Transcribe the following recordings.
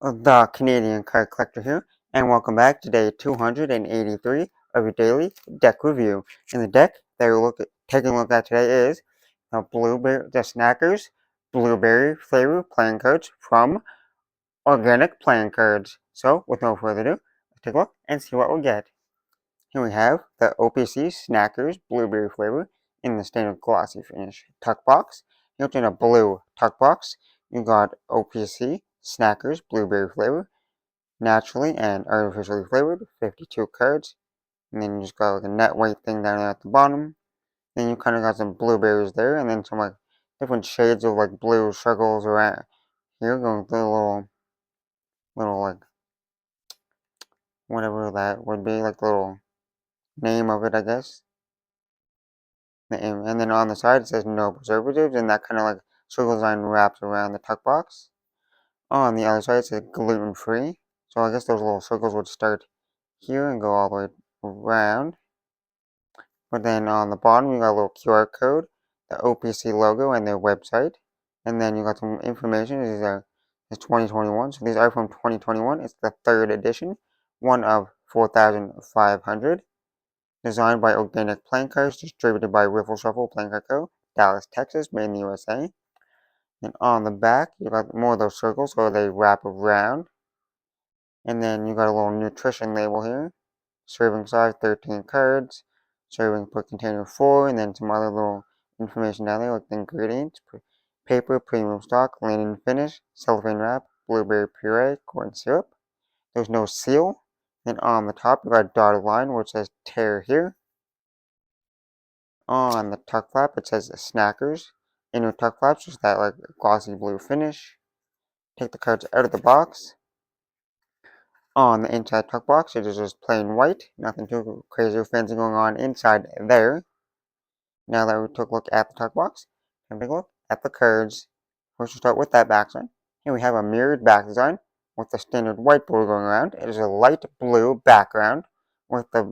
The Canadian Card Collector here, and welcome back to day 283 of your daily deck review. In the deck that you're taking a look at today is the Snackers Blueberry Flavor Playing Cards from Organic Playing Cards. So, with no further ado, let's take a look and see what we get. Here we have the OPC Snackers Blueberry Flavor in the standard glossy finish tuck box. Here in a blue tuck box, you got OPC Snackers Blueberry Flavor naturally and artificially flavored, 52 cards. And then you just got like a net weight thing down there at the bottom. Then you kind of got some blueberries there, and then some like different shades of like blue circles around here, going through the little like whatever that would be, like the little name of it, I guess. And then on the side it says no preservatives, and that kind of like circle design wraps around the tuck box. On the other side it says gluten free. So I guess those little circles would start here and go all the way around. But then on the bottom, you got a little QR code, the OPC logo, and their website. And then you got some information. These are 2021, so these are from 2021. It's the third edition, one of 4,500. Designed by Organic Playing Cards, distributed by Riffle Shuffle Playing Card Co., Dallas, Texas, made in the USA. And on the back, you got more of those circles, so they wrap around. And then you got a little nutrition label here. Serving size 13 cards. Serving per container 4, and then some other little information down there like the ingredients: paper, premium stock, linen finish, cellophane wrap, blueberry puree, corn syrup. There's no seal. Then on the top, you got a dotted line where it says tear here. On the tuck flap, it says Snackers. In your tuck flaps, just that like glossy blue finish. Take the cards out of the box. On the inside tuck box, it is just plain white. Nothing too crazy or fancy going on inside there. Now that we took a look at the tuck box, time to take a look at the cards. First, we'll start with that back design. Here we have a mirrored back design with the standard white border going around. It is a light blue background with the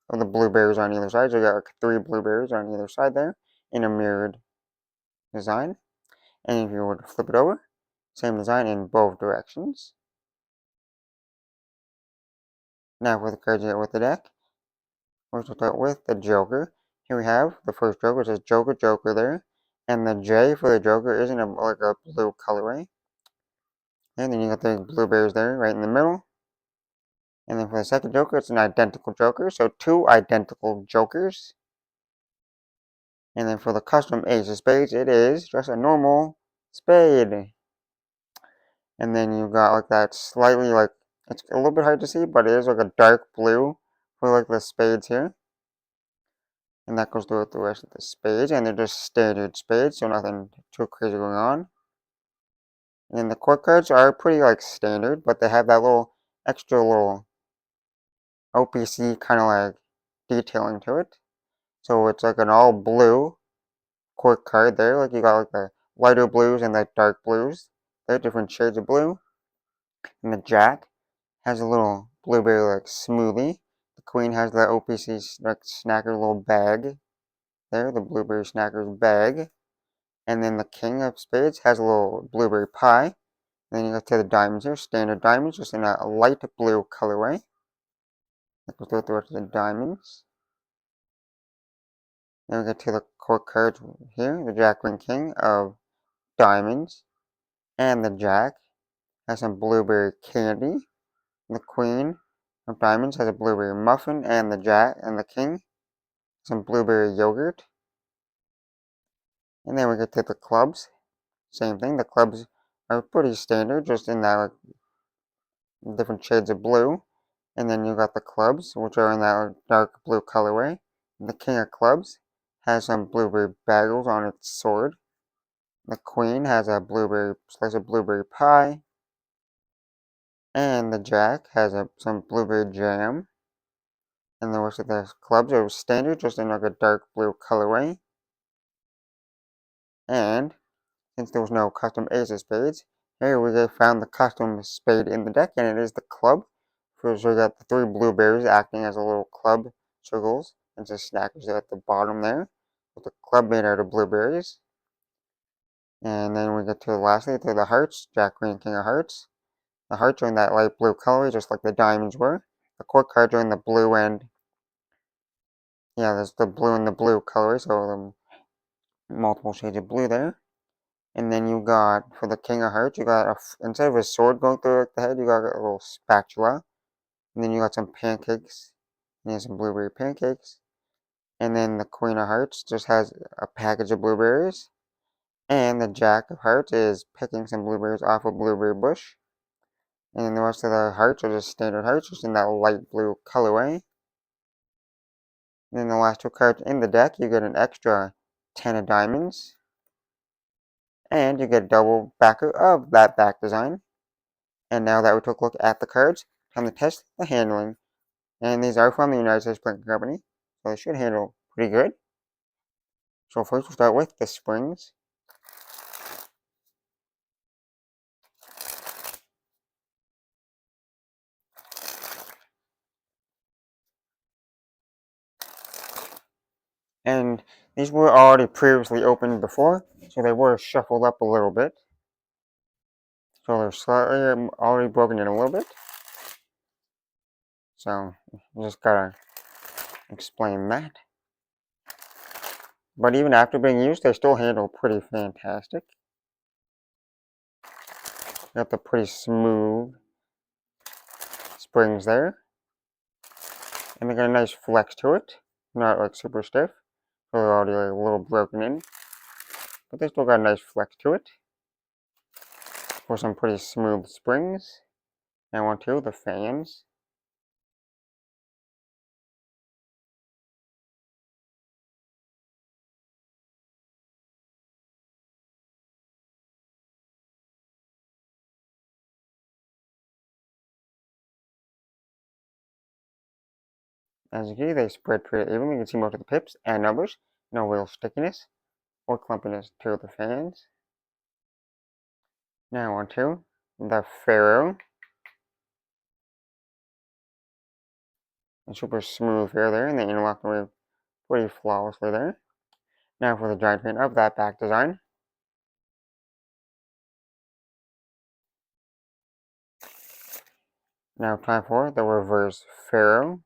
blueberries on either side. So you got like 3 blueberries on either side there in a mirrored design. And if you were to flip it over, same design in both directions. Now for the cards you get with the deck, first we'll start with the Joker. Here we have the first Joker, which says Joker, Joker there. And the J for the Joker isn't like a blue colorway. And then you got the blueberries there right in the middle. And then for the second Joker, it's an identical Joker. So 2 identical Jokers. And then for the custom Ace of Spades, it is just a normal spade. And then you got like that slightly like, it's a little bit hard to see, but it is like a dark blue for like the spades here. And that goes through the rest of the spades, and they're just standard spades, so nothing too crazy going on. And then the court cards are pretty like standard, but they have that little extra little OPC kind of like detailing to it. So it's like an all blue court card there, like you got like the lighter blues and the dark blues. They're different shades of blue. And the jack has a little blueberry like smoothie. The queen has the OPC like snacker little bag there, the blueberry snacker's bag. And then the king of spades has a little blueberry pie. And then you go to the diamonds here, standard diamonds, just in a light blue colorway. That goes with the rest of the diamonds. Then we get to the court cards here, the jack, queen, king of diamonds. And the jack has some blueberry candy. The queen of diamonds has a blueberry muffin, and the jack and the king some blueberry yogurt. And then we get to the clubs. Same thing, the clubs are pretty standard, just in that like, different shades of blue. And then you got the clubs, which are in that dark blue colorway. The king of clubs has some blueberry bagels on its sword. The queen has a slice of blueberry pie. And the jack has some blueberry jam. And the rest of the clubs are standard, just in like a dark blue colorway. And since there was no custom ace of spades, here we found the custom spade in the deck, and it is the club. So we got the 3 blueberries acting as a little club circles, and just snackers at the bottom there, with the club made out of blueberries. And then we get to lastly to the hearts, jack, queen, king of hearts. The hearts are in that light blue color, just like the diamonds were. The court cards are in the blue and, yeah, there's the blue and the blue color, so multiple shades of blue there. And then you got, for the King of Hearts, you got, instead of a sword going through the head, you got a little spatula. And then you got some pancakes. And some blueberry pancakes. And then the Queen of Hearts just has a package of blueberries. And the Jack of Hearts is picking some blueberries off a blueberry bush. And then the rest of the hearts are just standard hearts, just in that light blue colorway. And then the last two cards in the deck, you get an extra 10 of diamonds. And you get a double backer of that back design. And now that we took a look at the cards, time to test the handling. And these are from the United States Printing Company, so they should handle pretty good. So first we'll start with the springs. And these were already previously opened before, so they were shuffled up a little bit. So they're slightly already broken in a little bit. So just gotta explain that. But even after being used, they still handle pretty fantastic. Got the pretty smooth springs there. And they got a nice flex to it. Not like super stiff. So they're already like a little broken in. But they still got a nice flex to it. For some pretty smooth springs. Now onto the fans. As you can see, they spread pretty evenly. You can see most of the pips and numbers. No real stickiness or clumpiness to the fans. Now onto the ferro. A super smooth ferro there, and they interlock away pretty flawlessly there. Now for the giant fan of that back design. Now time for the reverse ferro.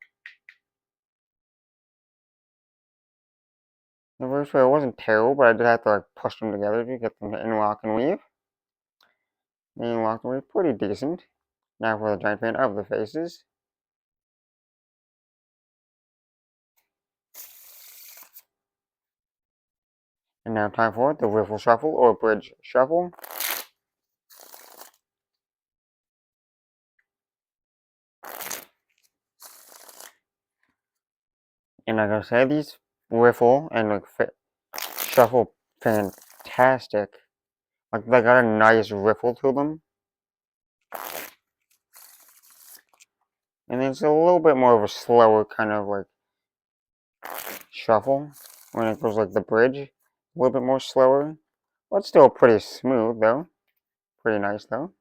The reverse ferro wasn't terrible, but I did have to like push them together to get them to interlock and weave. They interlocked away pretty decent. Now for the giant fan of the faces. And now time for the riffle shuffle or bridge shuffle. And like I said, these riffle and like shuffle fantastic. Like they got a nice riffle to them. And it's a little bit more of a slower kind of like shuffle when it goes like the bridge. A little bit more slower. But still pretty smooth though. Pretty nice though.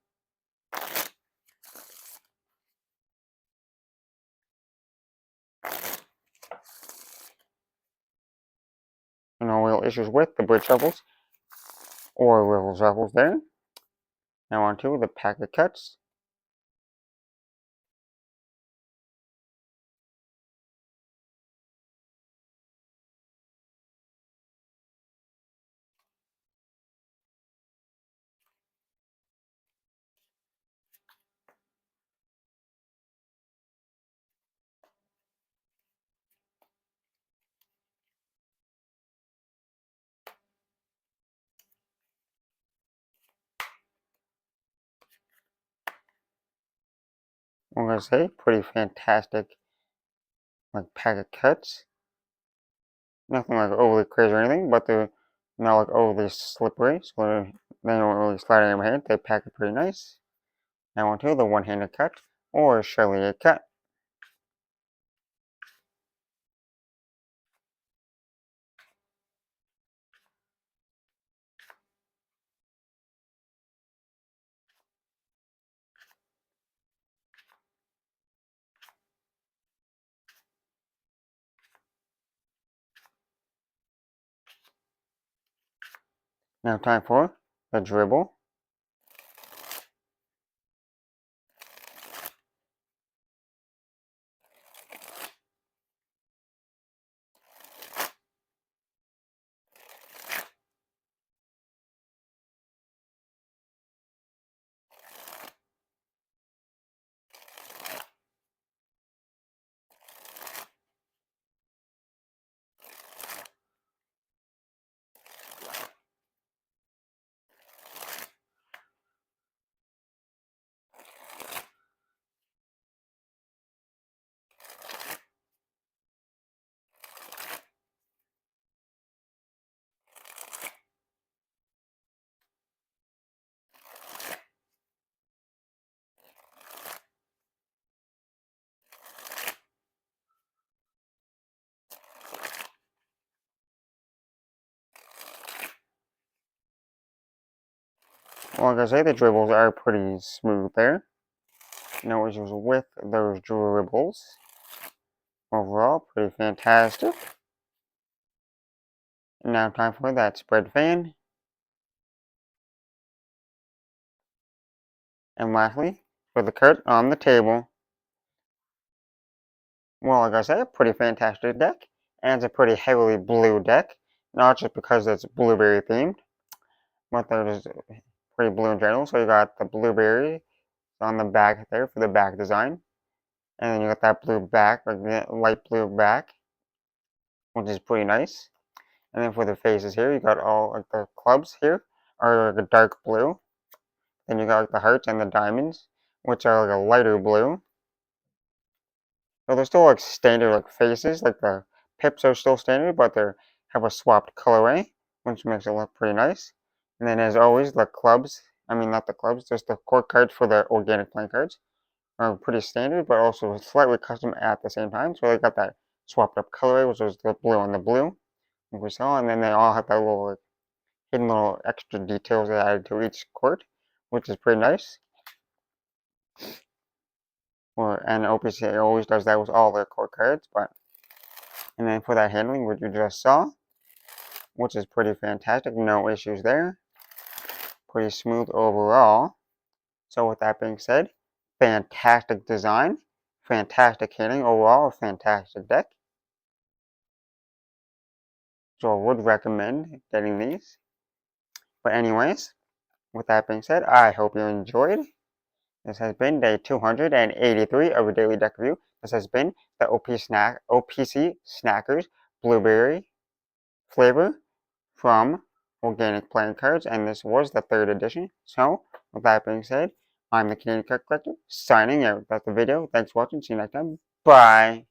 No real issues with the bridge shuffles or riffle shuffles there. Now on to the packet cuts. I'm gonna say pretty fantastic like packet cuts. Nothing like overly crazy or anything, but they're not like overly slippery, so they don't really slide in your hand. They pack it pretty nice. Now onto the one-handed cut or Charlier cut. Now time for the dribble. Well, like I say, the dribbles are pretty smooth there. No issues with those dribbles. Overall, pretty fantastic. Now time for that spread fan. And lastly, for the card on the table. Well, like I said, a pretty fantastic deck. And it's a pretty heavily blue deck. Not just because it's blueberry themed, but they're just pretty blue in general. So you got the blueberry on the back there for the back design. And then you got that blue back, like the light blue back, which is pretty nice. And then for the faces here, you got all like the clubs here are like a dark blue. Then you got like the hearts and the diamonds, which are like a lighter blue. So they're still like standard like faces, like the pips are still standard, but they have a swapped colorway, which makes it look pretty nice. And then as always, the clubs, I mean not the clubs, just the core cards for the organic playing cards are pretty standard, but also slightly custom at the same time. So they got that swapped up colorway, which was the blue on the blue, like we saw, and then they all have that little like, hidden little extra details they added to each court, which is pretty nice. And OPC always does that with all their core cards, and then for that handling, which you just saw, which is pretty fantastic, no issues there, pretty smooth overall. So with that being said, fantastic design, fantastic handling overall, a fantastic deck. So I would recommend getting these. But anyways, with that being said, I hope you enjoyed. This has been day 283 of a daily deck review. This has been the OPC Snackers Blueberry flavor from Organic Playing Cards, and this was the 3rd edition. So, with that being said, I'm the Canadian Card Collector, signing out. That's the video. Thanks for watching. See you next time. Bye.